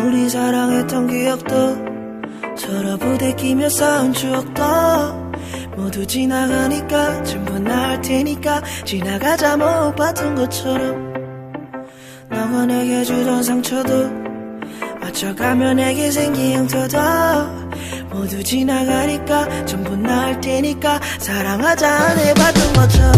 우리 사랑했던 기억도 서로 부대끼며 쌓은 추억도 모두 지나가니까 전부 나을 테니까 지나가자 못 봤던 것처럼 너가 내게 주던 상처도 맞춰가며 내게 생긴 형태도 모두 지나가니까 전부 나을 테니까 사랑하자 안 해봤던 것처럼